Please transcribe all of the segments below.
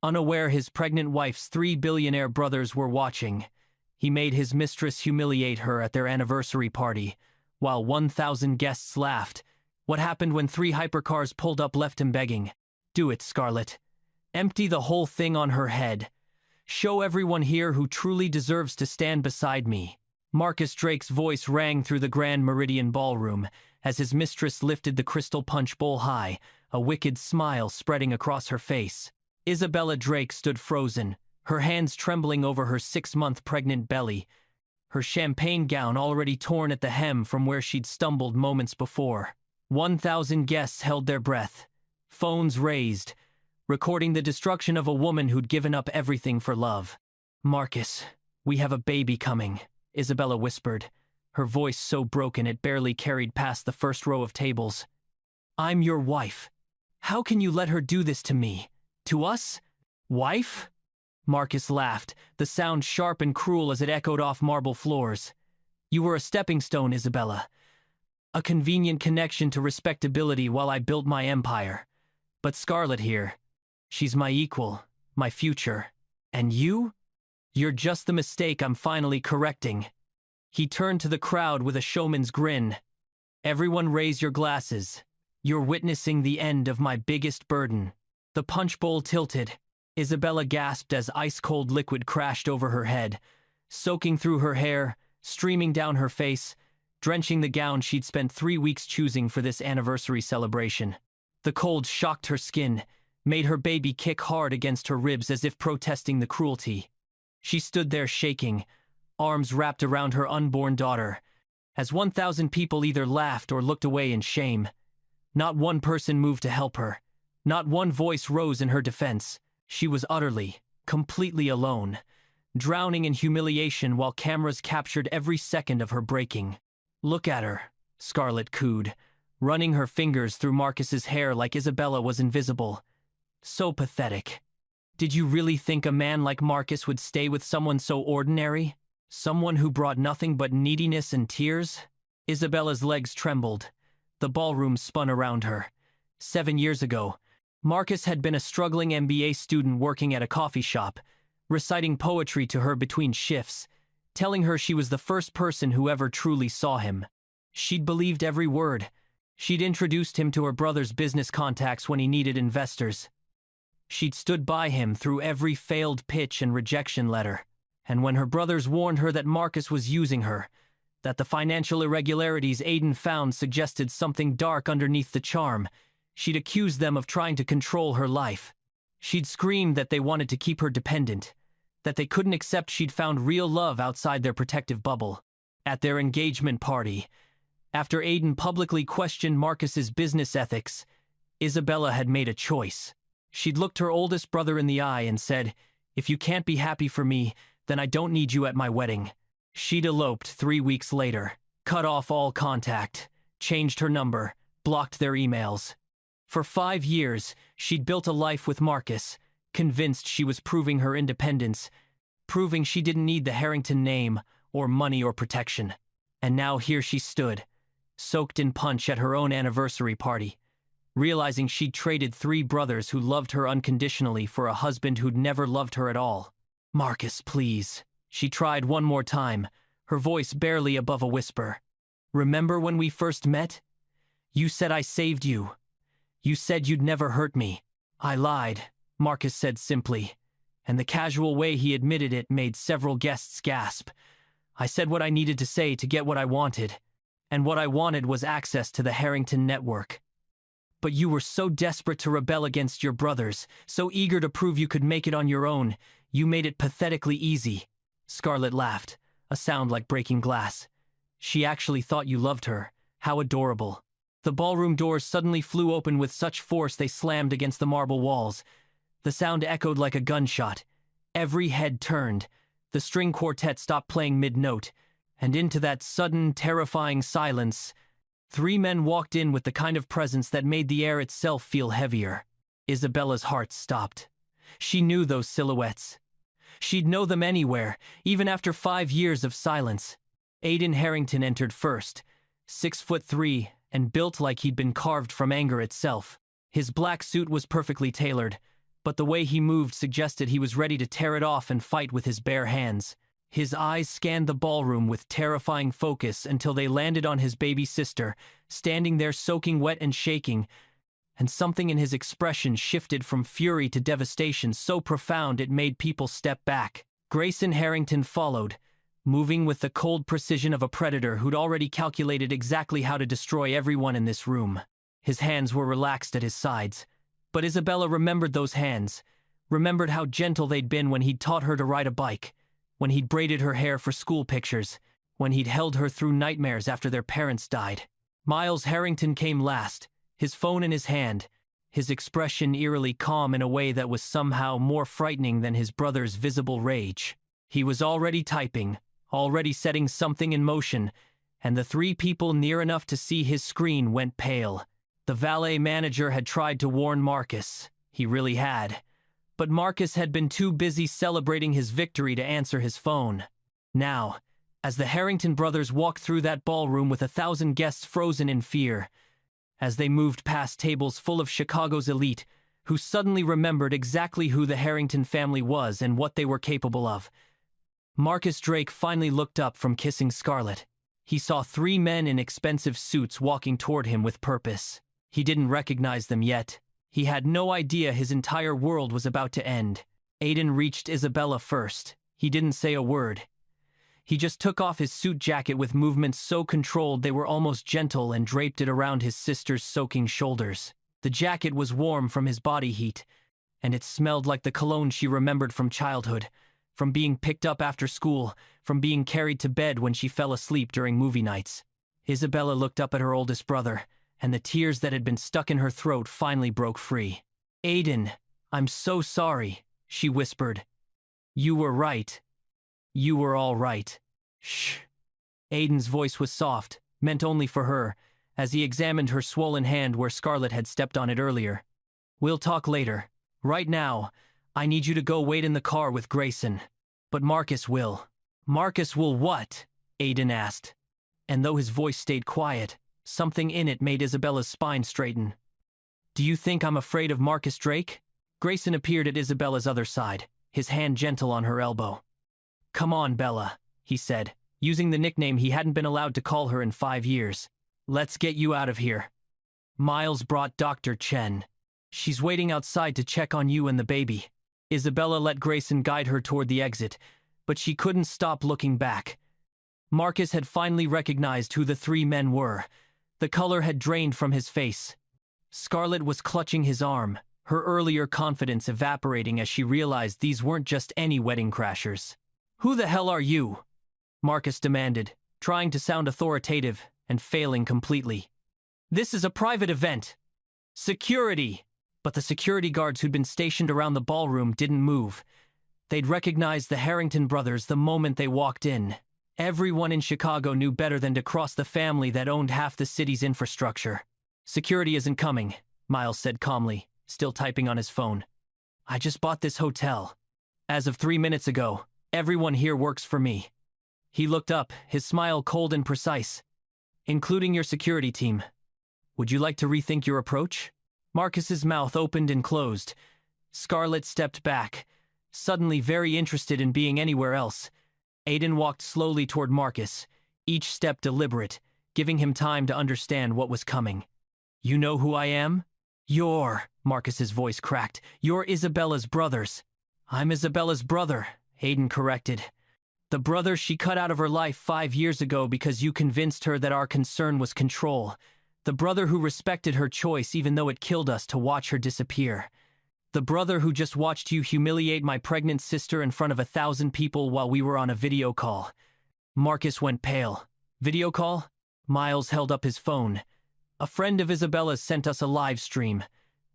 Unaware his pregnant wife's 3 billionaire brothers were watching, he made his mistress humiliate her at their anniversary party, while 1,000 guests laughed. What happened when 3 hypercars pulled up left him begging? Do it, Scarlet. Empty the whole thing on her head. Show everyone here who truly deserves to stand beside me. Marcus Drake's voice rang through the Grand Meridian ballroom as his mistress lifted the crystal punch bowl high, a wicked smile spreading across her face. Isabella Drake stood frozen, her hands trembling over her 6-month pregnant belly, her champagne gown already torn at the hem from where she'd stumbled moments before. 1,000 guests held their breath, phones raised, recording the destruction of a woman who'd given up everything for love. "Marcus, we have a baby coming," Isabella whispered, her voice so broken it barely carried past the first row of tables. "I'm your wife. How can you let her do this to me? To us? Wife?" Marcus laughed, the sound sharp and cruel as it echoed off marble floors. "You were a stepping stone, Isabella. A convenient connection to respectability while I built my empire. But Scarlet here, she's my equal, my future. And you? You're just the mistake I'm finally correcting." He turned to the crowd with a showman's grin. "Everyone raise your glasses. You're witnessing the end of my biggest burden." The punch bowl tilted. Isabella gasped as ice-cold liquid crashed over her head, soaking through her hair, streaming down her face, drenching the gown she'd spent 3 weeks choosing for this anniversary celebration. The cold shocked her skin, made her baby kick hard against her ribs as if protesting the cruelty. She stood there shaking, arms wrapped around her unborn daughter, as 1,000 people either laughed or looked away in shame. Not one person moved to help her. Not one voice rose in her defense. She was utterly, completely alone, drowning in humiliation while cameras captured every second of her breaking. "Look at her," Scarlet cooed, running her fingers through Marcus's hair like Isabella was invisible. "So pathetic. Did you really think a man like Marcus would stay with someone so ordinary? Someone who brought nothing but neediness and tears?" Isabella's legs trembled. The ballroom spun around her. 7 years ago, Marcus had been a struggling MBA student working at a coffee shop, reciting poetry to her between shifts, telling her she was the first person who ever truly saw him. She'd believed every word. She'd introduced him to her brother's business contacts when he needed investors. She'd stood by him through every failed pitch and rejection letter. And when her brothers warned her that Marcus was using her, that the financial irregularities Aiden found suggested something dark underneath the charm, she'd accused them of trying to control her life. She'd screamed that they wanted to keep her dependent, that they couldn't accept she'd found real love outside their protective bubble. At their engagement party, after Aiden publicly questioned Marcus's business ethics, Isabella had made a choice. She'd looked her oldest brother in the eye and said, "If you can't be happy for me, then I don't need you at my wedding." She'd eloped 3 weeks later, cut off all contact, changed her number, blocked their emails. For 5 years, she'd built a life with Marcus, convinced she was proving her independence, proving she didn't need the Harrington name or money or protection. And now here she stood, soaked in punch at her own anniversary party, realizing she'd traded 3 brothers who loved her unconditionally for a husband who'd never loved her at all. "Marcus, please." She tried one more time, her voice barely above a whisper. "Remember when we first met? You said I saved you. You said you'd never hurt me." "I lied," Marcus said simply, and the casual way he admitted it made several guests gasp. "I said what I needed to say to get what I wanted, and what I wanted was access to the Harrington network. But you were so desperate to rebel against your brothers, so eager to prove you could make it on your own, you made it pathetically easy." Scarlet laughed, a sound like breaking glass. "She actually thought you loved her. How adorable." The ballroom doors suddenly flew open with such force they slammed against the marble walls. The sound echoed like a gunshot. Every head turned. The string quartet stopped playing mid-note, and into that sudden, terrifying silence, 3 men walked in with the kind of presence that made the air itself feel heavier. Isabella's heart stopped. She knew those silhouettes. She'd know them anywhere, even after 5 years of silence. Aiden Harrington entered first, 6'3" and built like he'd been carved from anger itself. His black suit was perfectly tailored, but the way he moved suggested he was ready to tear it off and fight with his bare hands. His eyes scanned the ballroom with terrifying focus until they landed on his baby sister, standing there soaking wet and shaking, and something in his expression shifted from fury to devastation so profound it made people step back. Grayson Harrington followed, moving with the cold precision of a predator who'd already calculated exactly how to destroy everyone in this room. His hands were relaxed at his sides, but Isabella remembered those hands, remembered how gentle they'd been when he'd taught her to ride a bike, when he'd braided her hair for school pictures, when he'd held her through nightmares after their parents died. Miles Harrington came last, his phone in his hand, his expression eerily calm in a way that was somehow more frightening than his brother's visible rage. He was already typing, already setting something in motion, and the three people near enough to see his screen went pale. The valet manager had tried to warn Marcus. He really had. But Marcus had been too busy celebrating his victory to answer his phone. Now, as the Harrington brothers walked through that ballroom with 1,000 guests frozen in fear, as they moved past tables full of Chicago's elite, who suddenly remembered exactly who the Harrington family was and what they were capable of, Marcus Drake finally looked up from kissing Scarlett. He saw three men in expensive suits walking toward him with purpose. He didn't recognize them yet. He had no idea his entire world was about to end. Aiden reached Isabella first. He didn't say a word. He just took off his suit jacket with movements so controlled they were almost gentle and draped it around his sister's soaking shoulders. The jacket was warm from his body heat, and it smelled like the cologne she remembered from childhood, from being picked up after school, from being carried to bed when she fell asleep during movie nights. Isabella looked up at her oldest brother, and the tears that had been stuck in her throat finally broke free. "Aiden, I'm so sorry," she whispered. "You were right. You were all right." "Shh." Aiden's voice was soft, meant only for her, as he examined her swollen hand where Scarlett had stepped on it earlier. "We'll talk later. Right now, I need you to go wait in the car with Grayson. But Marcus will." "Marcus will what?" Aiden asked. And though his voice stayed quiet, something in it made Isabella's spine straighten. "Do you think I'm afraid of Marcus Drake?" Grayson appeared at Isabella's other side, his hand gentle on her elbow. "Come on, Bella," he said, using the nickname he hadn't been allowed to call her in 5 years. "Let's get you out of here." Miles brought Dr. Chen. "She's waiting outside to check on you and the baby." Isabella let Grayson guide her toward the exit, but she couldn't stop looking back. Marcus had finally recognized who the three men were. The color had drained from his face. Scarlett was clutching his arm, her earlier confidence evaporating as she realized these weren't just any wedding crashers. "Who the hell are you?" Marcus demanded, trying to sound authoritative and failing completely. "This is a private event." "Security!" But the security guards who'd been stationed around the ballroom didn't move. They'd recognized the Harrington brothers the moment they walked in. Everyone in Chicago knew better than to cross the family that owned half the city's infrastructure. "Security isn't coming," Miles said calmly, still typing on his phone. "I just bought this hotel. As of 3 minutes ago, everyone here works for me." He looked up, his smile cold and precise. "Including your security team. Would you like to rethink your approach?" Marcus's mouth opened and closed. Scarlett stepped back, suddenly very interested in being anywhere else. Aiden walked slowly toward Marcus, each step deliberate, giving him time to understand what was coming. "You know who I am?" "You're," Marcus's voice cracked, "you're Isabella's brothers." "I'm Isabella's brother," Aiden corrected. "The brother she cut out of her life 5 years ago because you convinced her that our concern was control. The brother who respected her choice even though it killed us to watch her disappear. The brother who just watched you humiliate my pregnant sister in front of 1,000 people while we were on a video call." Marcus went pale. "Video call?" Miles held up his phone. "A friend of Isabella's sent us a live stream.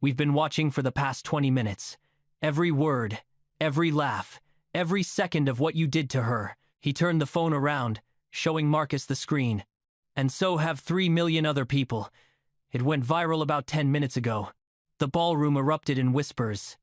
We've been watching for the past 20 minutes. Every word, every laugh, every second of what you did to her." He turned the phone around, showing Marcus the screen. "And so have 3 million other people. It went viral about 10 minutes ago." The ballroom erupted in whispers.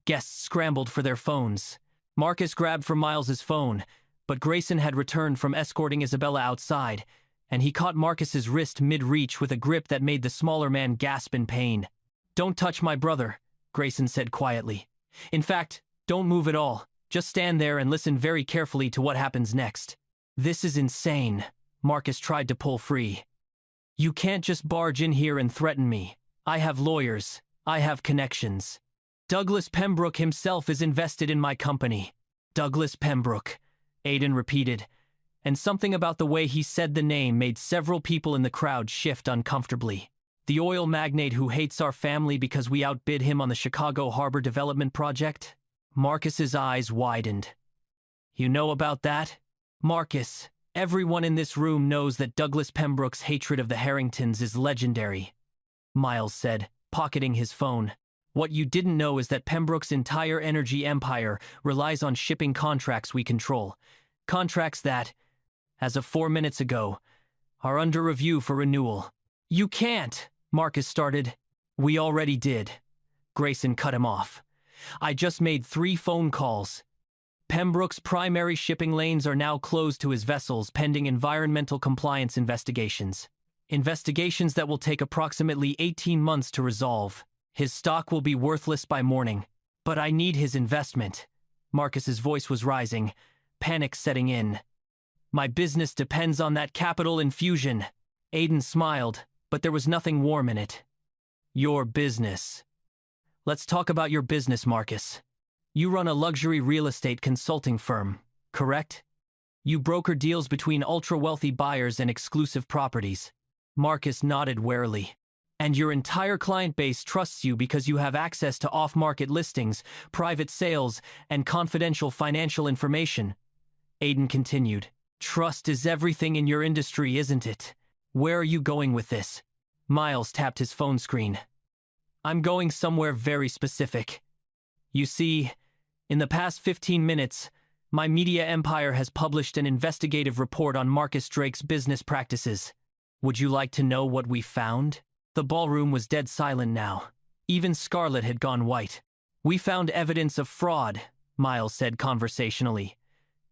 Guests scrambled for their phones. Marcus grabbed for Miles's phone, but Grayson had returned from escorting Isabella outside, and he caught Marcus's wrist mid-reach with a grip that made the smaller man gasp in pain. "Don't touch my brother," Grayson said quietly. In fact, don't move at all. Just stand there and listen very carefully to what happens next. This is insane. Marcus tried to pull free. You can't just barge in here and threaten me. I have lawyers. I have connections. Douglas Pembroke himself is invested in my company. Douglas Pembroke, Aiden repeated, and something about the way he said the name made several people in the crowd shift uncomfortably. The oil magnate who hates our family because we outbid him on the Chicago Harbor Development Project? Marcus's eyes widened. You know about that? Marcus, everyone in this room knows that Douglas Pembroke's hatred of the Harringtons is legendary, Miles said, pocketing his phone. What you didn't know is that Pembroke's entire energy empire relies on shipping contracts we control. Contracts that, as of 4 minutes ago, are under review for renewal. You can't, Marcus started. We already did. Grayson cut him off. I just made 3 phone calls. Pembroke's primary shipping lanes are now closed to his vessels pending environmental compliance investigations. Investigations that will take approximately 18 months to resolve. His stock will be worthless by morning. But I need his investment. Marcus's voice was rising, panic setting in. My business depends on that capital infusion. Aiden smiled, but there was nothing warm in it. Your business. Let's talk about your business, Marcus. You run a luxury real estate consulting firm, correct? You broker deals between ultra-wealthy buyers and exclusive properties. Marcus nodded warily. And your entire client base trusts you because you have access to off-market listings, private sales, and confidential financial information. Aiden continued. Trust is everything in your industry, isn't it? Where are you going with this? Miles tapped his phone screen. I'm going somewhere very specific. You see, in the past 15 minutes, my media empire has published an investigative report on Marcus Drake's business practices. Would you like to know what we found? The ballroom was dead silent now. Even Scarlett had gone white. We found evidence of fraud, Miles said conversationally.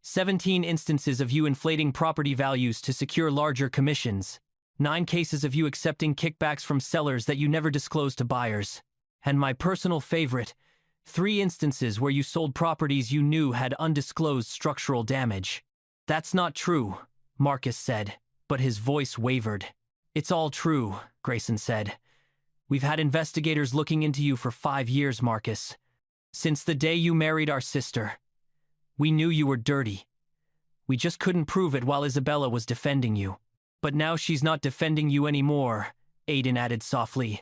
17 instances of you inflating property values to secure larger commissions. 9 cases of you accepting kickbacks from sellers that you never disclosed to buyers. And my personal favorite, 3 instances where you sold properties you knew had undisclosed structural damage. That's not true, Marcus said, but his voice wavered. It's all true, Grayson said. We've had investigators looking into you for 5 years, Marcus. Since the day you married our sister. We knew you were dirty. We just couldn't prove it while Isabella was defending you. But now she's not defending you anymore, Aiden added softly.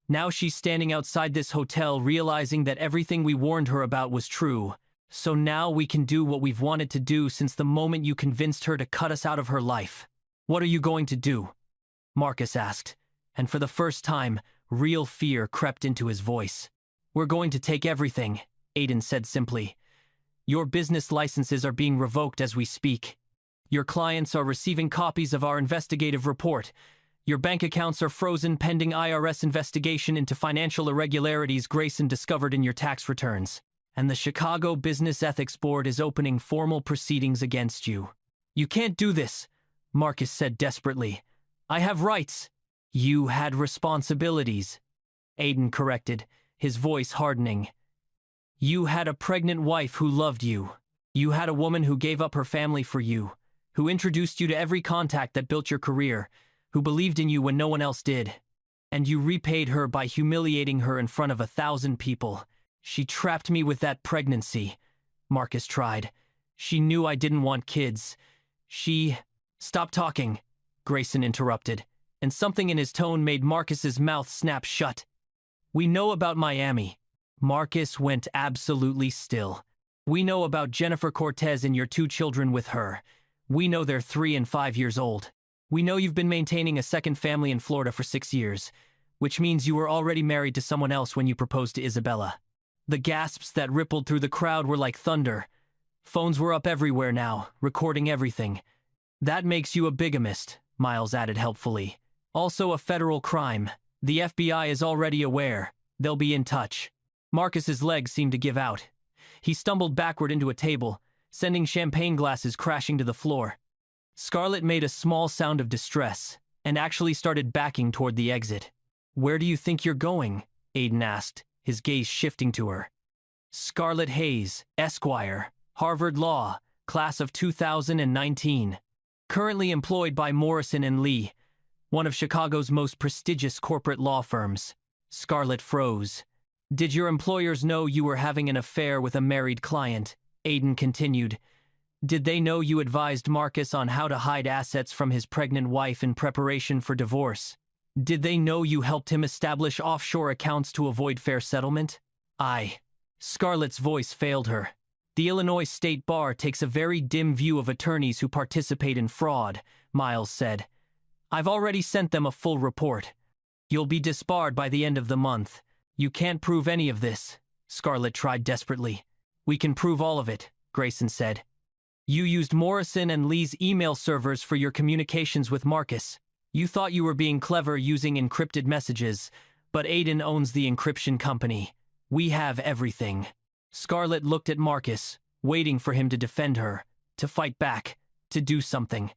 Now she's standing outside this hotel realizing that everything we warned her about was true. So now we can do what we've wanted to do since the moment you convinced her to cut us out of her life. What are you going to do? Marcus asked, and for the first time, real fear crept into his voice. We're going to take everything, Aiden said simply. Your business licenses are being revoked as we speak. Your clients are receiving copies of our investigative report. Your bank accounts are frozen pending IRS investigation into financial irregularities Grayson discovered in your tax returns. And the Chicago Business Ethics Board is opening formal proceedings against you. You can't do this, Marcus said desperately. I have rights. You had responsibilities, Aiden corrected, his voice hardening. You had a pregnant wife who loved you. You had a woman who gave up her family for you, who introduced you to every contact that built your career, who believed in you when no one else did. And you repaid her by humiliating her in front of 1,000 people. She trapped me with that pregnancy, Marcus tried. She knew I didn't want kids. Stop talking, Grayson interrupted, and something in his tone made Marcus's mouth snap shut. We know about Miami. Marcus went absolutely still. We know about Jennifer Cortez and your 2 children with her. We know they're 3 and 5 years old. We know you've been maintaining a second family in Florida for 6 years, which means you were already married to someone else when you proposed to Isabella. The gasps that rippled through the crowd were like thunder. Phones were up everywhere now, recording everything. That makes you a bigamist, Miles added helpfully. Also a federal crime. The FBI is already aware. They'll be in touch. Marcus's legs seemed to give out. He stumbled backward into a table, sending champagne glasses crashing to the floor. Scarlett made a small sound of distress, and actually started backing toward the exit. Where do you think you're going? Aiden asked, his gaze shifting to her. Scarlett Hayes, Esquire, Harvard Law, class of 2019. Currently employed by Morrison & Lee, one of Chicago's most prestigious corporate law firms. Scarlett froze. Did your employers know you were having an affair with a married client? Aiden continued. Did they know you advised Marcus on how to hide assets from his pregnant wife in preparation for divorce? Did they know you helped him establish offshore accounts to avoid fair settlement? Scarlett's voice failed her. The Illinois State Bar takes a very dim view of attorneys who participate in fraud, Miles said. I've already sent them a full report. You'll be disbarred by the end of the month. You can't prove any of this, Scarlett tried desperately. We can prove all of it, Grayson said. You used Morrison & Lee's email servers for your communications with Marcus. You thought you were being clever using encrypted messages, but Aiden owns the encryption company. We have everything. Scarlett looked at Marcus, waiting for him to defend her, to fight back, to do something.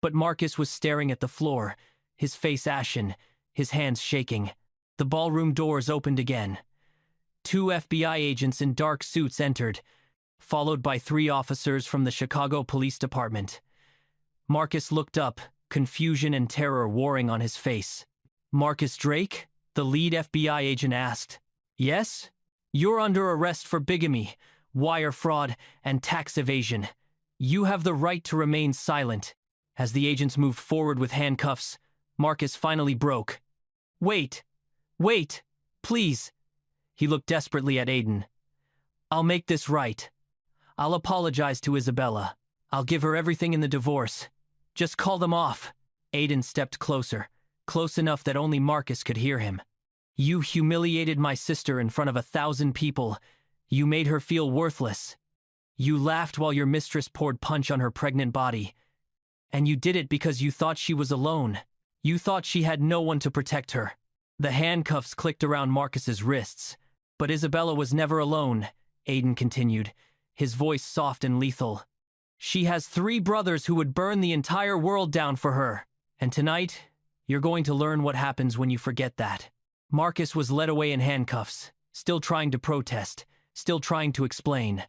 But Marcus was staring at the floor, his face ashen, his hands shaking. The ballroom doors opened again. 2 FBI agents in dark suits entered, followed by 3 officers from the Chicago Police Department. Marcus looked up, confusion and terror warring on his face. Marcus Drake? The lead FBI agent asked. Yes? You're under arrest for bigamy, wire fraud, and tax evasion. You have the right to remain silent. As the agents moved forward with handcuffs, Marcus finally broke. Wait, please. He looked desperately at Aiden. I'll make this right. I'll apologize to Isabella. I'll give her everything in the divorce. Just call them off. Aiden stepped closer, close enough that only Marcus could hear him. You humiliated my sister in front of 1,000 people. You made her feel worthless. You laughed while your mistress poured punch on her pregnant body. And you did it because you thought she was alone. You thought she had no one to protect her. The handcuffs clicked around Marcus's wrists. But Isabella was never alone, Aiden continued, his voice soft and lethal. She has 3 brothers who would burn the entire world down for her. And tonight, you're going to learn what happens when you forget that. Marcus was led away in handcuffs, still trying to protest, still trying to explain.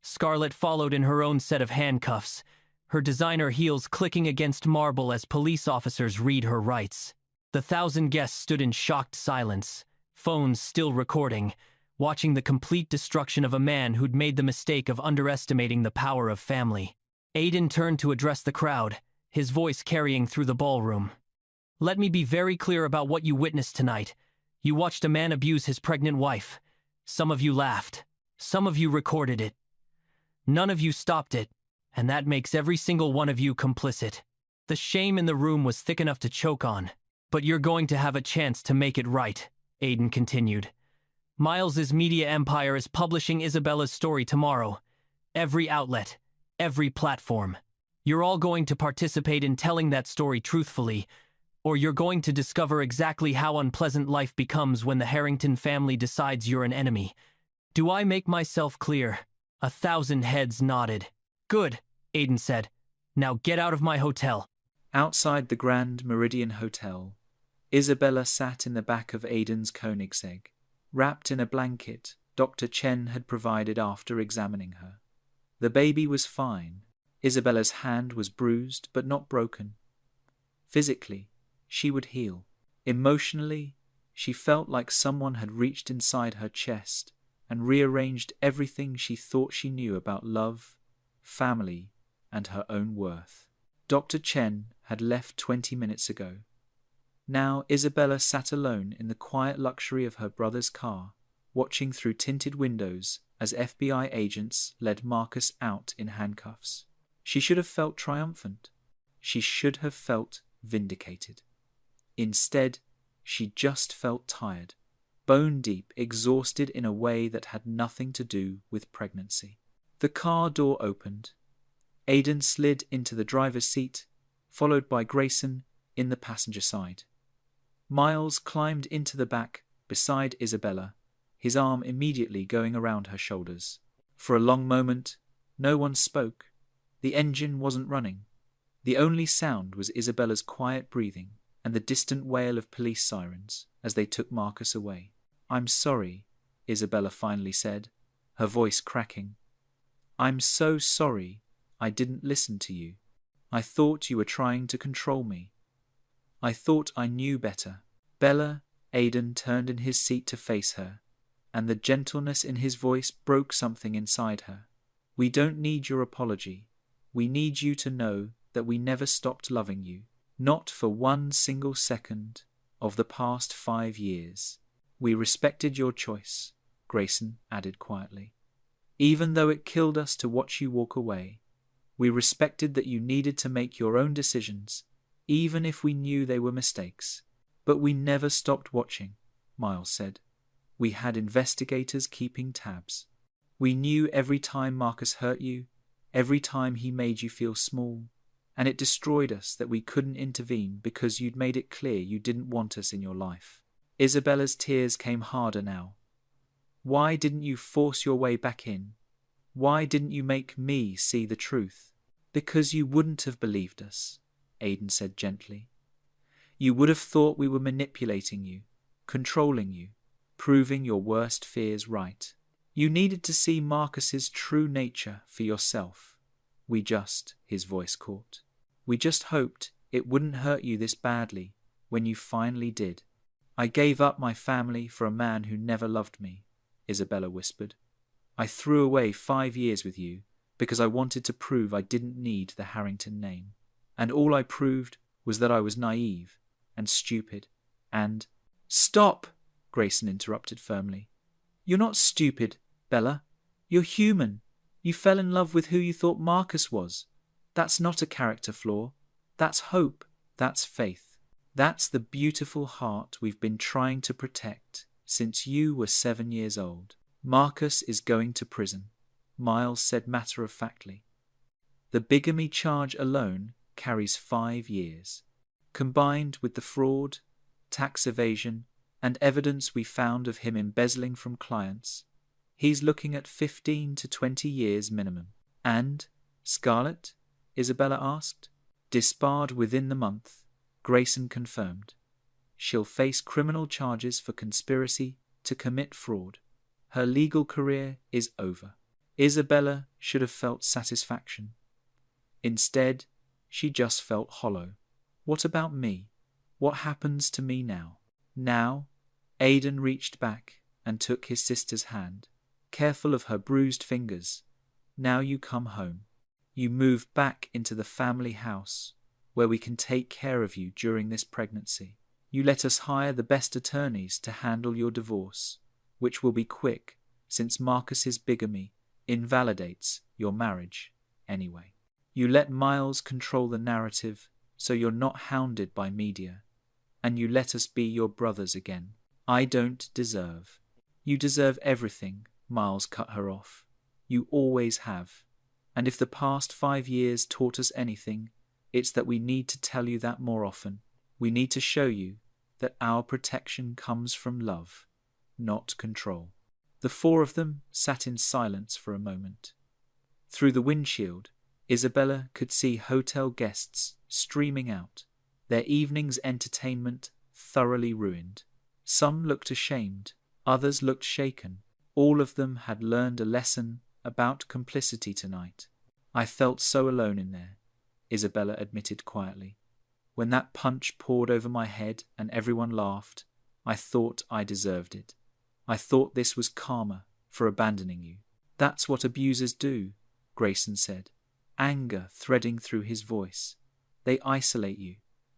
Scarlett followed in her own set of handcuffs, her designer heels clicking against marble as police officers read her rights. The 1,000 guests stood in shocked silence, phones still recording, watching the complete destruction of a man who'd made the mistake of underestimating the power of family. Aiden turned to address the crowd, his voice carrying through the ballroom. Let me be very clear about what you witnessed tonight. You watched a man abuse his pregnant wife. Some of you laughed. Some of you recorded it. None of you stopped it, and that makes every single one of you complicit. The shame in the room was thick enough to choke on. But you're going to have a chance to make it right, Aiden continued. Miles's media empire is publishing Isabella's story tomorrow. Every outlet, every platform. You're all going to participate in telling that story truthfully, or you're going to discover exactly how unpleasant life becomes when the Harrington family decides you're an enemy. Do I make myself clear? 1,000 heads nodded. Good, Aiden said. Now get out of my hotel. Outside the Grand Meridian Hotel, Isabella sat in the back of Aiden's Koenigsegg, wrapped in a blanket Dr. Chen had provided after examining her. The baby was fine. Isabella's hand was bruised but not broken. Physically, she would heal. Emotionally, she felt like someone had reached inside her chest and rearranged everything she thought she knew about love, family, and her own worth. Dr. Chen had left 20 minutes ago. Now Isabella sat alone in the quiet luxury of her brother's car, watching through tinted windows as FBI agents led Marcus out in handcuffs. She should have felt triumphant. She should have felt vindicated. Instead, she just felt tired, bone-deep, exhausted in a way that had nothing to do with pregnancy. The car door opened. Aiden slid into the driver's seat, followed by Grayson in the passenger side. Miles climbed into the back beside Isabella, his arm immediately going around her shoulders. For a long moment, no one spoke. The engine wasn't running. The only sound was Isabella's quiet breathing and the distant wail of police sirens as they took Marcus away. "I'm sorry," Isabella finally said. her voice cracking. "I'm so sorry I didn't listen to you. I thought you were trying to control me. I thought I knew better." Bella, Aidan turned in his seat to face her, and the gentleness in his voice broke something inside her. "We don't need your apology. We need you to know that we never stopped loving you. Not for one single second of the past 5 years. We respected your choice," Grayson added quietly. "Even though it killed us to watch you walk away, we respected that you needed to make your own decisions, even if we knew they were mistakes. But we never stopped watching," Miles said. "We had investigators keeping tabs. We knew every time Marcus hurt you, every time he made you feel small, and it destroyed us that we couldn't intervene because you'd made it clear you didn't want us in your life." Isabella's tears came harder now. "Why didn't you force your way back in? Why didn't you make me see the truth?" "Because you wouldn't have believed us," Aidan said gently. "You would have thought we were manipulating you, controlling you, proving your worst fears right. You needed to see Marcus's true nature for yourself. His voice caught. "We just hoped it wouldn't hurt you this badly when you finally did." "I gave up my family for a man who never loved me," Isabella whispered. "I threw away 5 years with you because I wanted to prove I didn't need the Harrington name. And all I proved was that I was naive and stupid and—" "Stop!" Grayson interrupted firmly. "You're not stupid, Bella. You're human. You fell in love with who you thought Marcus was. That's not a character flaw. That's hope. That's faith. That's the beautiful heart we've been trying to protect since you were 7 years old." "Marcus is going to prison," Miles said matter-of-factly. "The bigamy charge alone carries 5 years. Combined with the fraud, tax evasion, and evidence we found of him embezzling from clients, he's looking at 15 to 20 years minimum." "And Scarlett?" Isabella asked. "Disbarred within the month," Grayson confirmed. "She'll face criminal charges for conspiracy to commit fraud. Her legal career is over." Isabella should have felt satisfaction. Instead, she just felt hollow. "What about me? What happens to me now?" Now, Aidan reached back and took his sister's hand, careful of her bruised fingers. "Now you come home. You move back into the family house where we can take care of you during this pregnancy. You let us hire the best attorneys to handle your divorce, which will be quick since Marcus's bigamy invalidates your marriage anyway. You let Miles control the narrative so you're not hounded by media, and you let us be your brothers again. I don't deserve." "You deserve everything," Miles cut her off. "You always have. And if the past 5 years taught us anything, it's that we need to tell you that more often. We need to show you that our protection comes from love, not control." The 4 of them sat in silence for a moment. Through the windshield, Isabella could see hotel guests streaming out, their evening's entertainment thoroughly ruined. Some looked ashamed, others looked shaken. All of them had learned a lesson about complicity tonight. "I felt so alone in there," Isabella admitted quietly. "When that punch poured over my head and everyone laughed, I thought I deserved it. I thought this was karma for abandoning you." "That's what abusers do," Grayson said, anger threading through his voice. "They isolate you.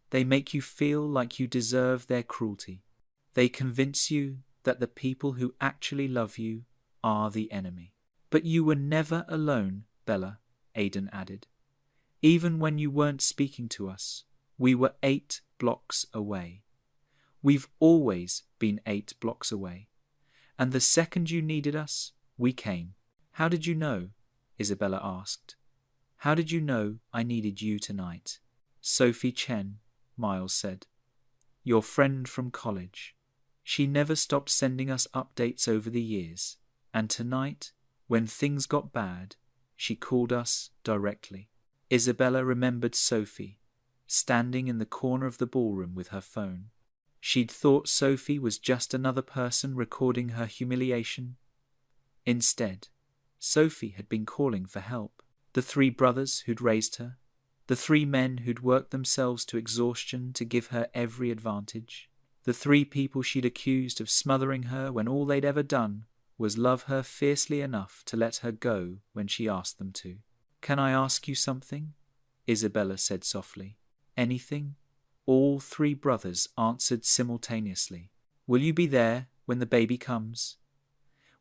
They make you feel like you deserve their cruelty. They convince you that the people who actually love you are the enemy." "But you were never alone, Bella," Aidan added. "Even when you weren't speaking to us, we were 8 blocks away. We've always been 8 blocks away. And the second you needed us, we came." "How did you know?" Isabella asked. "How did you know I needed you tonight?" "Sophie Chen," Miles said. "Your friend from college. She never stopped sending us updates over the years. And tonight, when things got bad, she called us directly." Isabella remembered Sophie, standing in the corner of the ballroom with her phone. She'd thought Sophie was just another person recording her humiliation. Instead, Sophie had been calling for help. The 3 brothers who'd raised her, the 3 men who'd worked themselves to exhaustion to give her every advantage, the 3 people she'd accused of smothering her when all they'd ever done was love her fiercely enough to let her go when she asked them to. "Can I ask you something?" Isabella said softly. "Anything?" All 3 brothers answered simultaneously. "Will you be there when the baby comes?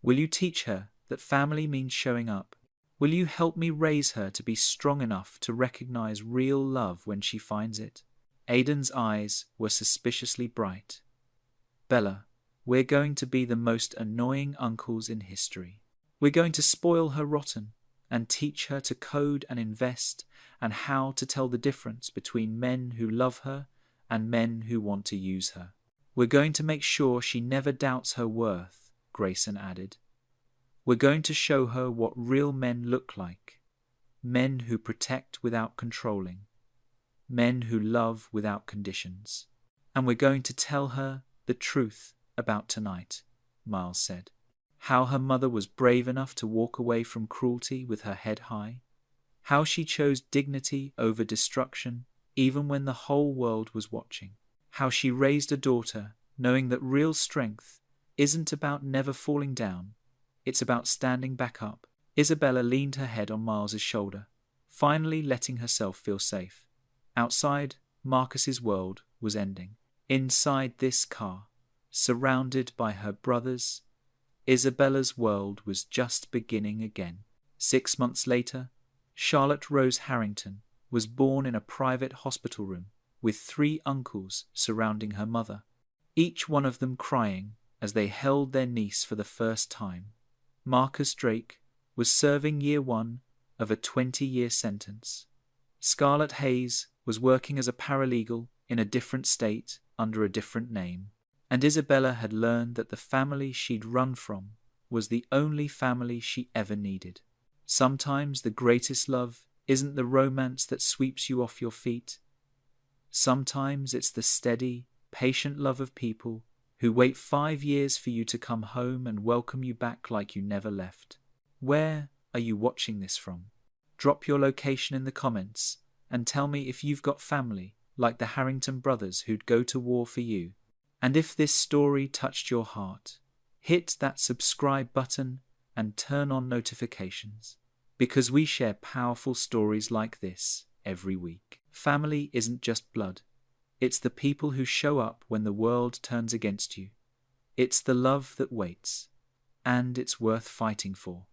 Will you teach her that family means showing up? Will you help me raise her to be strong enough to recognize real love when she finds it?" Aidan's eyes were suspiciously bright. "Bella, we're going to be the most annoying uncles in history. We're going to spoil her rotten and teach her to code and invest and how to tell the difference between men who love her and men who want to use her. We're going to make sure she never doubts her worth," Grayson added. "We're going to show her what real men look like. Men who protect without controlling. Men who love without conditions. And we're going to tell her the truth about tonight," Miles said. "How her mother was brave enough to walk away from cruelty with her head high. How she chose dignity over destruction even when the whole world was watching. How she raised a daughter knowing that real strength isn't about never falling down. It's about standing back up." Isabella leaned her head on Miles's shoulder, finally letting herself feel safe. Outside, Marcus's world was ending. Inside this car, surrounded by her brothers, Isabella's world was just beginning again. 6 months later, Charlotte Rose Harrington was born in a private hospital room with 3 uncles surrounding her mother, each one of them crying as they held their niece for the first time. Marcus Drake was serving year 1 of a 20-year sentence. Scarlett Hayes was working as a paralegal in a different state under a different name. And Isabella had learned that the family she'd run from was the only family she ever needed. Sometimes the greatest love isn't the romance that sweeps you off your feet. Sometimes it's the steady, patient love of people who wait 5 years for you to come home and welcome you back like you never left. Where are you watching this from? Drop your location in the comments and tell me if you've got family like the Harrington brothers who'd go to war for you. And if this story touched your heart, hit that subscribe button and turn on notifications, because we share powerful stories like this every week. Family isn't just blood. It's the people who show up when the world turns against you. It's the love that waits, and it's worth fighting for.